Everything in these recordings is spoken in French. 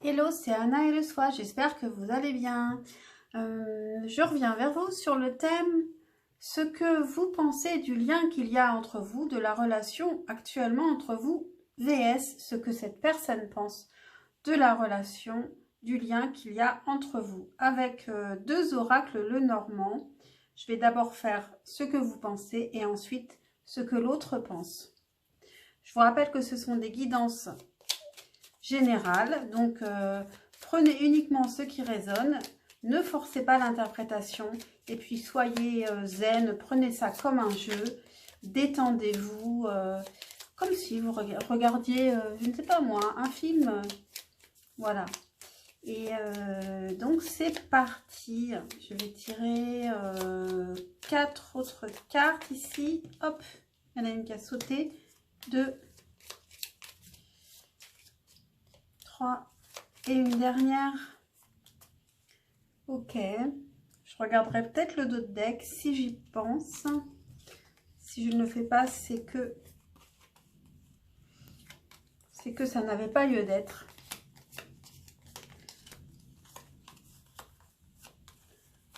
Hello, c'est Anna et le Soi, j'espère que vous allez bien. Je reviens vers vous sur le thème ce que vous pensez du lien qu'il y a entre vous, de la relation actuellement entre vous, vs ce que cette personne pense de la relation, du lien qu'il y a entre vous. Avec deux oracles, le normand, je vais d'abord faire ce que vous pensez et ensuite ce que l'autre pense. Je vous rappelle que ce sont des guidances générale, donc prenez uniquement ce qui résonne, ne forcez pas l'interprétation et puis soyez zen, prenez ça comme un jeu, détendez-vous, comme si vous regardiez, je ne sais pas moi, un film, voilà. Et donc c'est parti, je vais tirer 4 autres cartes ici, hop, il y en a une qui a sauté, 2, et une dernière. Ok, je regarderai peut-être le dos de deck si j'y pense. Si je ne le fais pas, c'est que ça n'avait pas lieu d'être.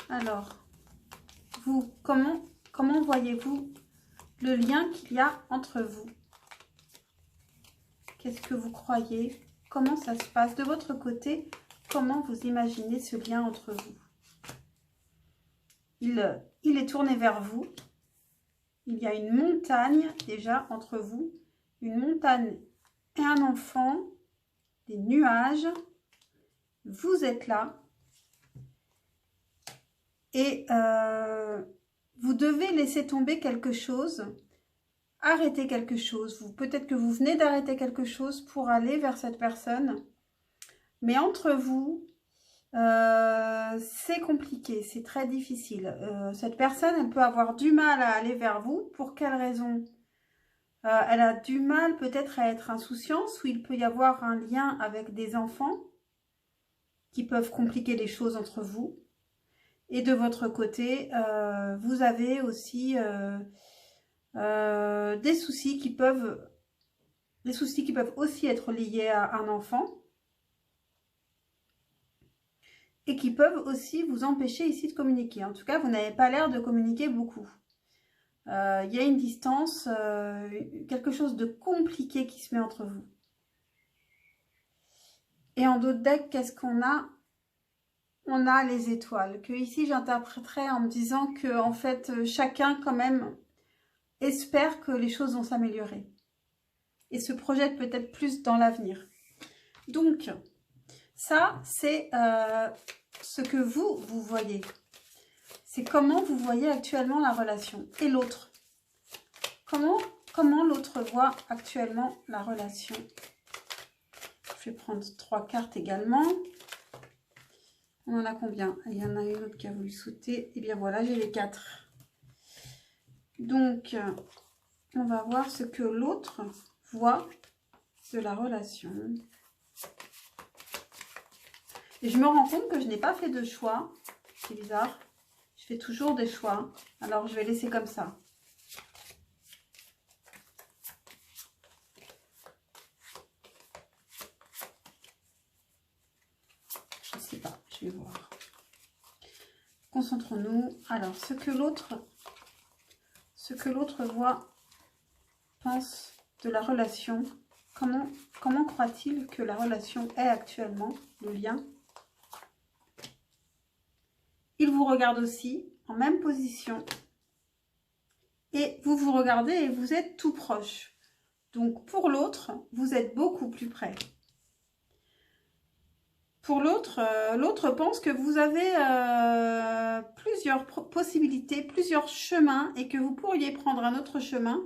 Alors, vous, comment voyez-vous le lien qu'il y a entre vous? Qu'est-ce que vous croyez? Comment ça se passe de votre côté? Comment vous imaginez ce lien entre vous? Il est tourné vers vous. Il y a une montagne déjà entre vous. Une montagne et un enfant. Des nuages. Vous êtes là. Et vous devez laisser tomber quelque chose. Arrêter quelque chose. Peut-être que vous venez d'arrêter quelque chose pour aller vers cette personne. Mais entre vous, c'est compliqué, c'est très difficile. Cette personne, elle peut avoir du mal à aller vers vous. Pour quelle raison? Elle a du mal peut-être à être insouciante, ou il peut y avoir un lien avec des enfants qui peuvent compliquer les choses entre vous. Et de votre côté, vous avez aussi des soucis qui peuvent aussi être liés à un enfant. Et qui peuvent aussi vous empêcher ici de communiquer. En tout cas, vous n'avez pas l'air de communiquer beaucoup. Il y a une distance, quelque chose de compliqué qui se met entre vous. Et en dos de deck, qu'est-ce qu'on a? On a les étoiles, que ici j'interpréterai en me disant que en fait, chacun quand même espère que les choses vont s'améliorer. Et se projette peut-être plus dans l'avenir. Donc, ça, c'est ce que vous voyez. C'est comment vous voyez actuellement la relation. Et l'autre. Comment l'autre voit actuellement la relation. Je vais prendre 3 cartes également. On en a combien? Il y en a une autre qui a voulu sauter. Et bien voilà, j'ai les 4. Donc, on va voir ce que l'autre voit de la relation. Et je me rends compte que je n'ai pas fait de choix. C'est bizarre. Je fais toujours des choix. Alors, je vais laisser comme ça. Je ne sais pas. Je vais voir. Concentrons-nous. Alors, ce que l'autre voit, pense de la relation. Comment croit-il que la relation est actuellement, le lien? Il vous regarde aussi, en même position. Et vous vous regardez et vous êtes tout proche. Donc, pour l'autre, vous êtes beaucoup plus près. Pour l'autre, l'autre pense que vous avez plusieurs possibilités, plusieurs chemins et que vous pourriez prendre un autre chemin.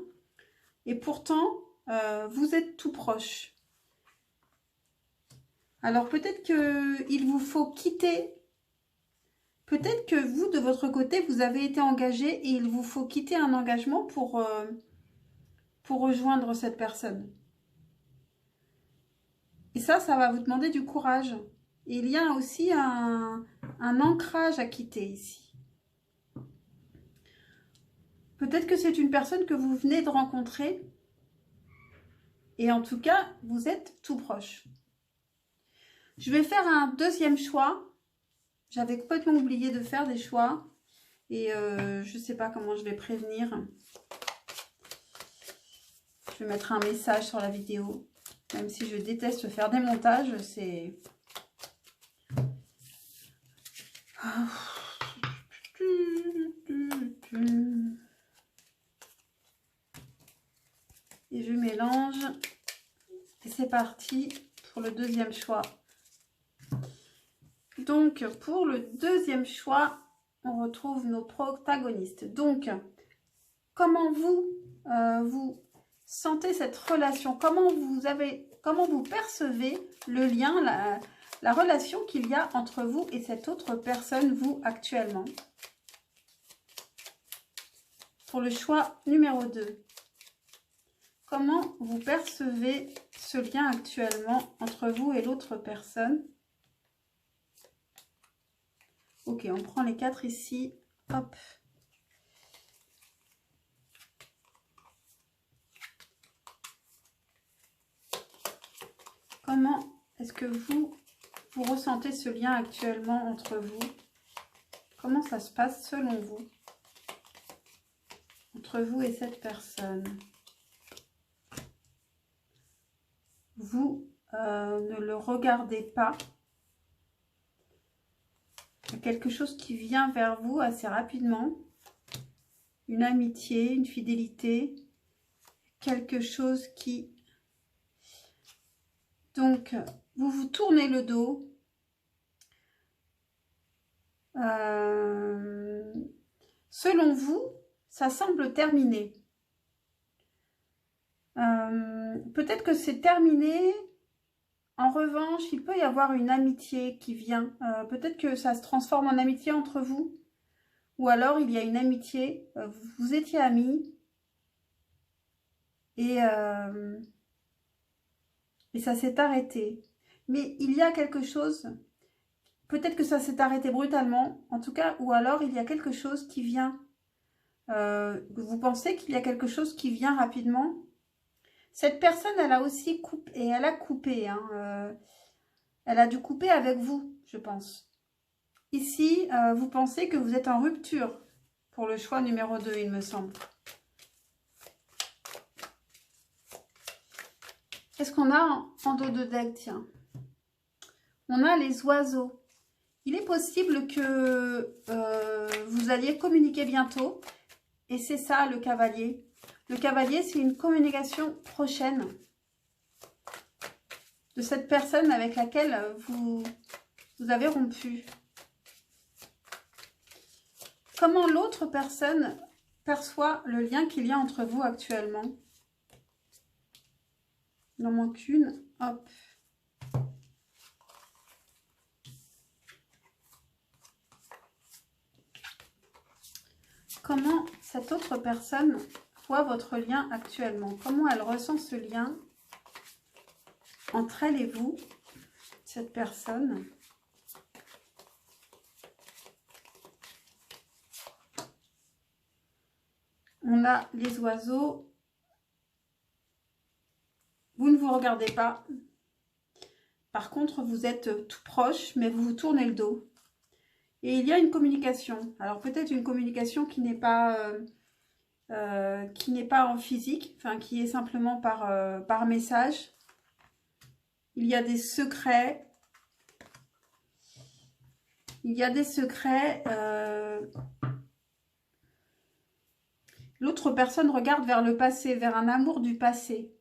Et pourtant, vous êtes tout proche. Alors, peut-être qu'il vous faut quitter. Peut-être que vous, de votre côté, vous avez été engagé et il vous faut quitter un engagement pour rejoindre cette personne. Et ça va vous demander du courage. Et il y a aussi un ancrage à quitter ici. Peut-être que c'est une personne que vous venez de rencontrer. Et en tout cas, vous êtes tout proche. Je vais faire un deuxième choix. J'avais complètement oublié de faire des choix. Et je ne sais pas comment je vais prévenir. Je vais mettre un message sur la vidéo. Même si je déteste faire des montages, c'est... Et je mélange. Et c'est parti pour le deuxième choix. Donc, pour le deuxième choix, on retrouve nos protagonistes. Donc, comment vous sentez cette relation? Comment vous percevez le lien, la relation qu'il y a entre vous et cette autre personne, vous, actuellement? Pour le choix numéro 2. Comment vous percevez ce lien actuellement entre vous et l'autre personne? Ok, on prend les 4 ici. Hop. Comment est-ce que vous ressentez ce lien actuellement entre vous? Comment ça se passe selon vous? Entre vous et cette personne. Vous ne le regardez pas. Il y a quelque chose qui vient vers vous assez rapidement. Une amitié, une fidélité. Quelque chose qui... Donc, vous vous tournez le dos. Selon vous, ça semble terminé. Peut-être que c'est terminé. En revanche, il peut y avoir une amitié qui vient. Peut-être que ça se transforme en amitié entre vous. Ou alors, il y a une amitié. Vous étiez amis. Et ça s'est arrêté. Mais il y a quelque chose. Peut-être que ça s'est arrêté brutalement. En tout cas, ou alors, il y a quelque chose qui vient. Vous pensez qu'il y a quelque chose qui vient rapidement. Cette personne, elle a aussi coupé, et elle a coupé, hein, elle a dû couper avec vous, je pense. Ici, vous pensez que vous êtes en rupture pour le choix numéro 2, il me semble. Qu'est-ce qu'on a en dos de deck? Tiens, on a les oiseaux. Il est possible que vous alliez communiquer bientôt, et c'est ça le cavalier. Le cavalier, c'est une communication prochaine de cette personne avec laquelle vous avez rompu. Comment l'autre personne perçoit le lien qu'il y a entre vous actuellement? Il en manque une. Hop. Comment cette autre personne voit votre lien actuellement? Comment elle ressent ce lien entre elle et vous, cette personne? On a les oiseaux. Vous ne vous regardez pas. Par contre, vous êtes tout proche, mais vous vous tournez le dos. Et il y a une communication. Alors peut-être une communication qui n'est pas en physique, enfin qui est simplement par message. Il y a des secrets. Il y a des secrets. L'autre personne regarde vers le passé, vers un amour du passé.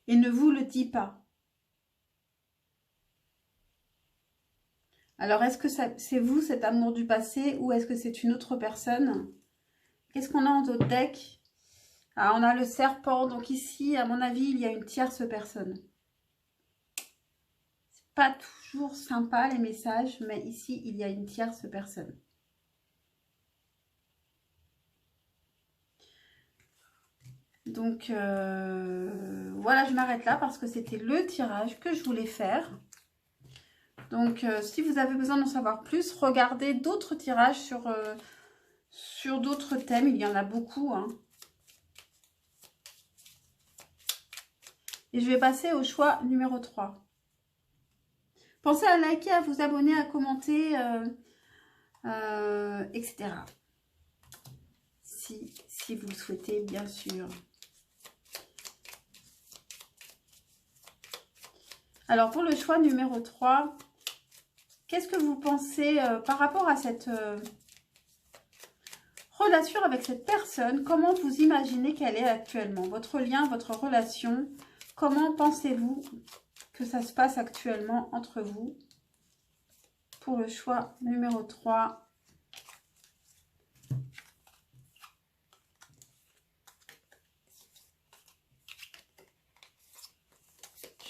Et ne vous le dit pas. Alors, est-ce que c'est vous, cet amour du passé, ou est-ce que c'est une autre personne? Qu'est-ce qu'on a en d'autres deck? Ah, on a le serpent. Donc ici, à mon avis, il y a une tierce personne. C'est pas toujours sympa, les messages, mais ici, il y a une tierce personne. Donc, voilà, je m'arrête là parce que c'était le tirage que je voulais faire. Donc, si vous avez besoin d'en savoir plus, regardez d'autres tirages sur d'autres thèmes. Il y en a beaucoup, hein. Et je vais passer au choix numéro 3. Pensez à liker, à vous abonner, à commenter, etc. Si vous le souhaitez, bien sûr. Alors, pour le choix numéro 3, qu'est-ce que vous pensez par rapport à cette relation avec cette personne? Comment vous imaginez qu'elle est actuellement? Votre lien, votre relation, comment pensez-vous que ça se passe actuellement entre vous? Pour le choix numéro 3.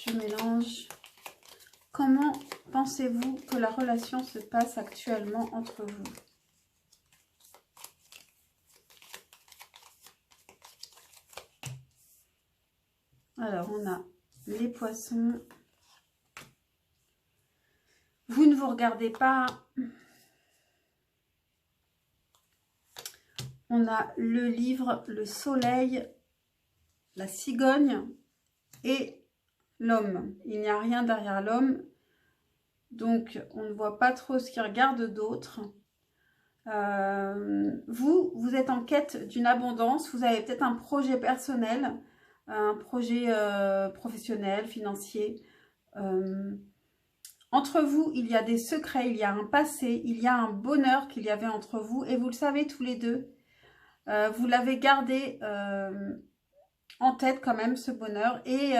Je mélange. Comment pensez-vous que la relation se passe actuellement entre vous? Alors, on a les poissons. Vous ne vous regardez pas. On a le livre, le soleil, la cigogne et l'homme. Il n'y a rien derrière l'homme. Donc, on ne voit pas trop ce qu'il regarde d'autre. Vous êtes en quête d'une abondance. Vous avez peut-être un projet personnel, un projet professionnel, financier. Entre vous, il y a des secrets, il y a un passé, il y a un bonheur qu'il y avait entre vous. Et vous le savez tous les deux. Vous l'avez gardé en tête quand même, ce bonheur. Et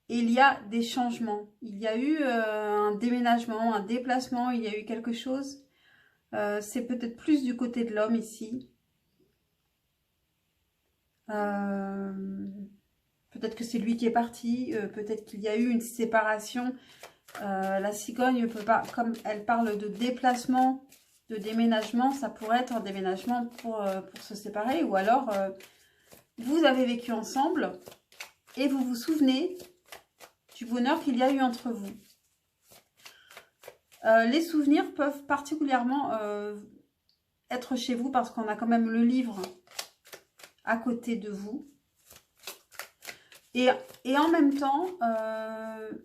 il y a des changements. Il y a eu un déménagement, un déplacement, il y a eu quelque chose. C'est peut-être plus du côté de l'homme ici. Peut-être que c'est lui qui est parti. Peut-être qu'il y a eu une séparation. La cigogne peut pas, comme elle parle de déplacement, de déménagement, ça pourrait être un déménagement pour se séparer. Ou alors, vous avez vécu ensemble et vous vous souvenez du bonheur qu'il y a eu entre vous. Les souvenirs peuvent particulièrement être chez vous parce qu'on a quand même le livre à côté de vous. Et en même temps,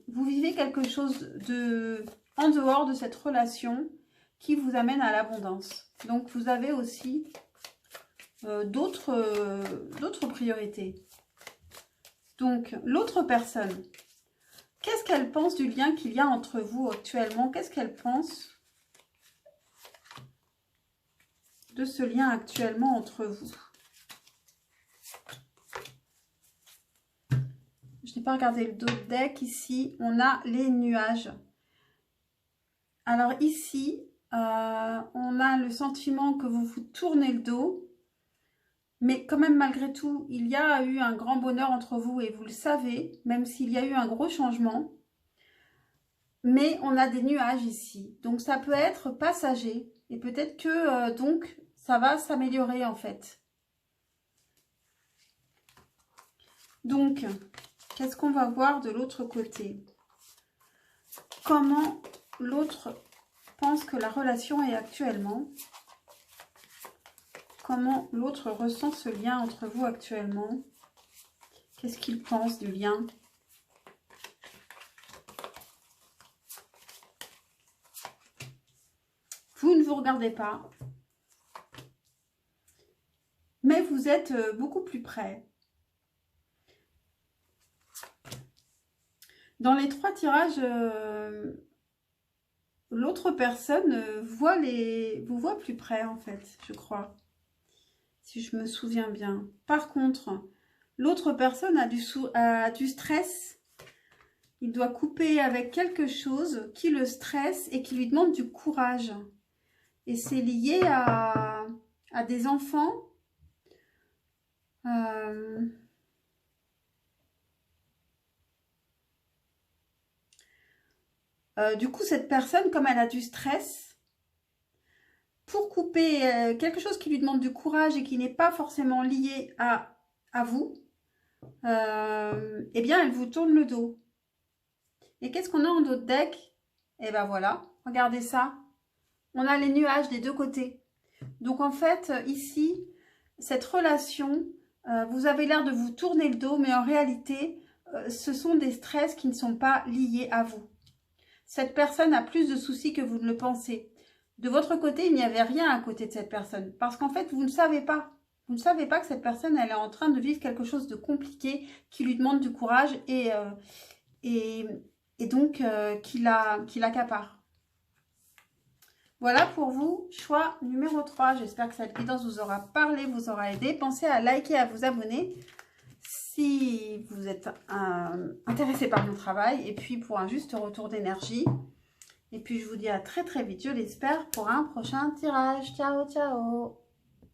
vous vivez quelque chose en dehors de cette relation qui vous amène à l'abondance. Donc, vous avez aussi d'autres priorités. Donc, l'autre personne, qu'est-ce qu'elle pense du lien qu'il y a entre vous actuellement? Qu'est-ce qu'elle pense de ce lien actuellement entre vous? Je n'ai pas regardé le dos de deck. Ici, on a les nuages. Alors ici, on a le sentiment que vous vous tournez le dos. Mais quand même, malgré tout, il y a eu un grand bonheur entre vous et vous le savez, même s'il y a eu un gros changement. Mais on a des nuages ici. Donc, ça peut être passager. Et peut-être que, donc, ça va s'améliorer en fait. Donc, qu'est-ce qu'on va voir de l'autre côté? Comment l'autre pense que la relation est actuellement? Comment l'autre ressent ce lien entre vous actuellement? Qu'est-ce qu'il pense du lien? Vous ne vous regardez pas, mais vous êtes beaucoup plus près. Dans les 3 tirages, l'autre personne vous voit plus près en fait, je crois. Si je me souviens bien. Par contre, l'autre personne a du stress. Il doit couper avec quelque chose qui le stresse et qui lui demande du courage. Et c'est lié à des enfants. Du coup, cette personne, comme elle a du stress, pour couper quelque chose qui lui demande du courage et qui n'est pas forcément lié à vous, eh bien, elle vous tourne le dos. Et qu'est-ce qu'on a en dos de deck? Eh bien, voilà, regardez ça. On a les nuages des deux côtés. Donc, en fait, ici, cette relation Vous avez l'air de vous tourner le dos, mais en réalité, ce sont des stress qui ne sont pas liés à vous. Cette personne a plus de soucis que vous ne le pensez. De votre côté, il n'y avait rien à côté de cette personne. Parce qu'en fait, vous ne savez pas. Vous ne savez pas que cette personne, elle est en train de vivre quelque chose de compliqué, qui lui demande du courage et donc qui l'accapare. Voilà pour vous, choix numéro 3. J'espère que cette guidance vous aura parlé, vous aura aidé. Pensez à liker, à vous abonner si vous êtes intéressé par mon travail. Et puis pour un juste retour d'énergie. Et puis je vous dis à très très vite, je l'espère, pour un prochain tirage. Ciao, ciao!